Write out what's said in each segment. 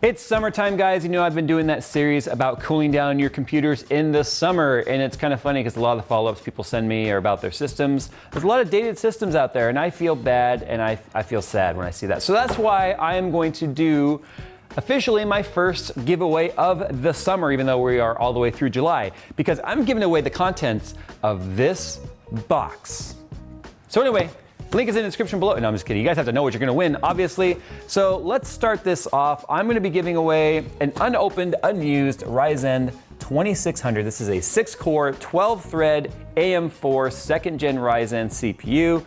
It's summertime, guys. You know, I've been doing that series about cooling down your computers in the summer, and it's kind of funny because a lot of the follow-ups people send me are about their systems. There's a lot of dated systems out there, and I feel bad and I feel sad when I see that. So that's why I am going to do officially my first giveaway of the summer, even though we are all the way through July, because I'm giving away the contents of this box. So anyway, link is in the description below. No, I'm just kidding. You guys have to know what you're gonna win, obviously. So let's start this off. I'm gonna be giving away an unopened, unused Ryzen 2600. This is a 6-core, 12-thread AM4 2nd-gen Ryzen CPU.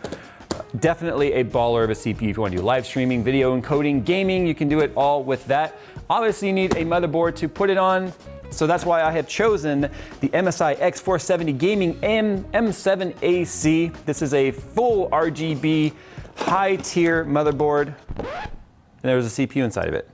Definitely a baller of a CPU if you want to do live streaming, video encoding, gaming. You can do it all with that. Obviously, you need a motherboard to put it on. So that's why I have chosen the MSI X470 Gaming M7AC. This is a full RGB high-tier motherboard. And there's a CPU inside of it.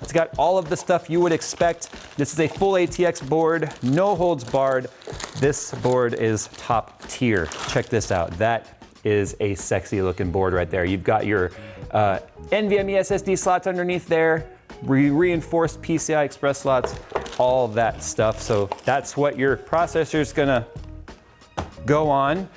It's got all of the stuff you would expect. This is a full ATX board, no holds barred. This board is top tier. Check this out. That is a sexy looking board right there. You've got your NVMe SSD slots underneath there, reinforced PCI Express slots, all that stuff. So that's what your processor's gonna go on.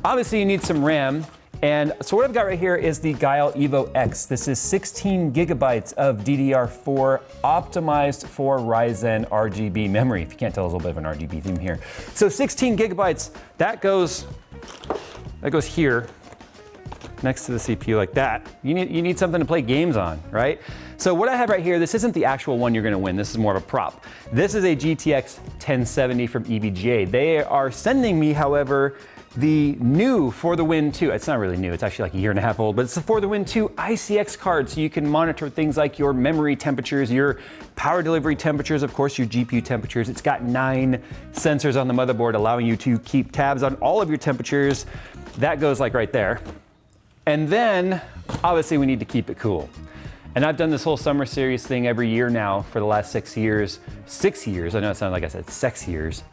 Obviously you need some RAM. And so what I've got right here is the Guile Evo X. This is 16 gigabytes of DDR4 optimized for Ryzen RGB memory. If you can't tell, there's a little bit of an RGB theme here. So 16 gigabytes, that goes here next to the CPU like that. You need something to play games on, right? So what I have right here, this isn't the actual one you're gonna win. This is more of a prop. This is a GTX 1070 from EVGA. They are sending me, however, the new For the Win 2, it's not really new, it's actually like a year and a half old, but it's the For the Win 2 ICX card, so you can monitor things like your memory temperatures, your power delivery temperatures, of course your GPU temperatures. It's got 9 sensors on the motherboard allowing you to keep tabs on all of your temperatures. That goes like right there. And then, obviously we need to keep it cool. And I've done this whole summer series thing every year now for the last 6 years. 6 years, I know it sounded like I said 6 years.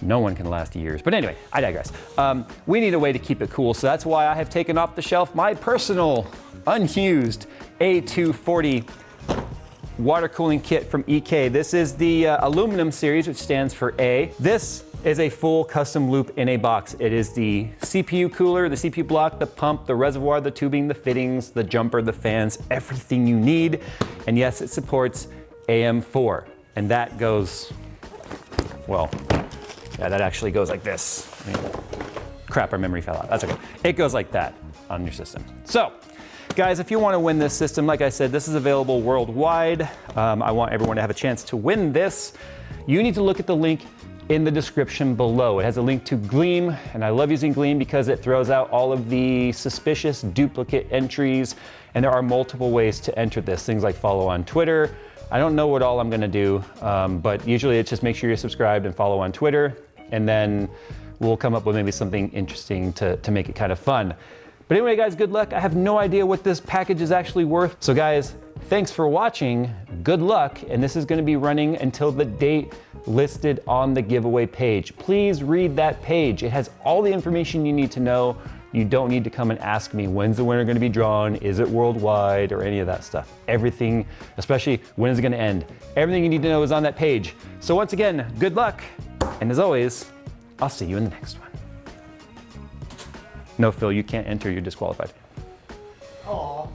No one can last years. But anyway, I digress. We need a way to keep it cool, so that's why I have taken off the shelf my personal unused A240 water cooling kit from EK. This is the aluminum series, which stands for A. This is a full custom loop in a box. It is the CPU cooler, the CPU block, the pump, the reservoir, the tubing, the fittings, the jumper, the fans, everything you need. And yes, it supports AM4. And that goes, well, yeah, that actually goes like this. I mean, crap, our memory fell out. That's okay. It goes like that on your system. So, guys, if you want to win this system, like I said, this is available worldwide. I want everyone to have a chance to win this. You need to look at the link in the description below. It has a link to Gleam, and I love using Gleam because it throws out all of the suspicious duplicate entries, and there are multiple ways to enter this. Things like follow on Twitter. I don't know what all I'm gonna do, but usually it's just make sure you're subscribed and follow on Twitter, and then we'll come up with maybe something interesting to make it kind of fun. But anyway, guys, good luck. I have no idea what this package is actually worth. So guys, thanks for watching, good luck, and this is gonna be running until the date listed on the giveaway page. Please read that page. It has all the information you need to know. You don't need to come and ask me, when's the winner gonna be drawn? Is it worldwide or any of that stuff? Everything, especially when is it gonna end? Everything you need to know is on that page. So once again, good luck. And as always, I'll see you in the next one. No, Phil, you can't enter, you're disqualified. Aw.